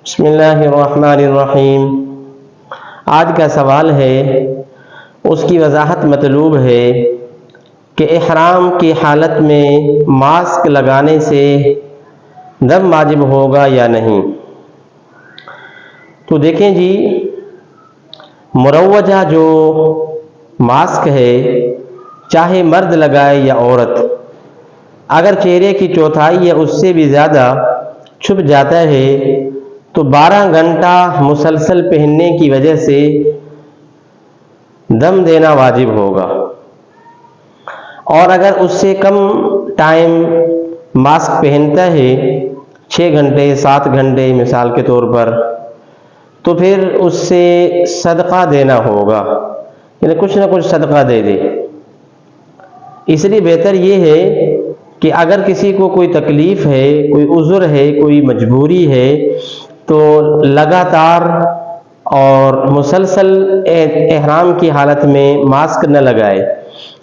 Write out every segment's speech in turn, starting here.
بسم اللہ الرحمن الرحیم۔ آج کا سوال ہے، اس کی وضاحت مطلوب ہے کہ احرام کی حالت میں ماسک لگانے سے دم واجب ہوگا یا نہیں۔ تو دیکھیں جی، مروجہ جو ماسک ہے، چاہے مرد لگائے یا عورت، اگر چہرے کی چوتھائی یا اس سے بھی زیادہ چھپ جاتا ہے تو 12 گھنٹہ مسلسل پہننے کی وجہ سے دم دینا واجب ہوگا، اور اگر اس سے کم ٹائم ماسک پہنتا ہے، 6 گھنٹے 7 گھنٹے مثال کے طور پر، تو پھر اس سے صدقہ دینا ہوگا، یعنی کچھ نہ کچھ صدقہ دے دے۔ اس لیے بہتر یہ ہے کہ اگر کسی کو کوئی تکلیف ہے، کوئی عذر ہے، کوئی مجبوری ہے، تو لگاتار اور مسلسل احرام کی حالت میں ماسک نہ لگائے،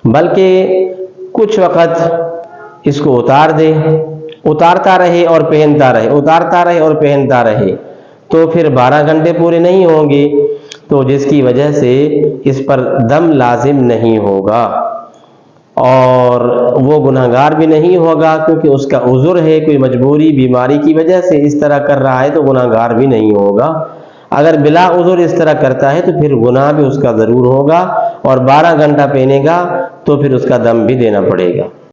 بلکہ کچھ وقت اس کو اتار دے، اتارتا رہے اور پہنتا رہے، اتارتا رہے اور پہنتا رہے، تو پھر 12 گھنٹے پورے نہیں ہوں گے، تو جس کی وجہ سے اس پر دم لازم نہیں ہوگا، اور وہ گناہگار بھی نہیں ہوگا، کیونکہ اس کا عذر ہے، کوئی مجبوری بیماری کی وجہ سے اس طرح کر رہا ہے، تو گناہگار بھی نہیں ہوگا۔ اگر بلا عذر اس طرح کرتا ہے تو پھر گناہ بھی اس کا ضرور ہوگا، اور 12 گھنٹہ پہنے گا تو پھر اس کا دم بھی دینا پڑے گا۔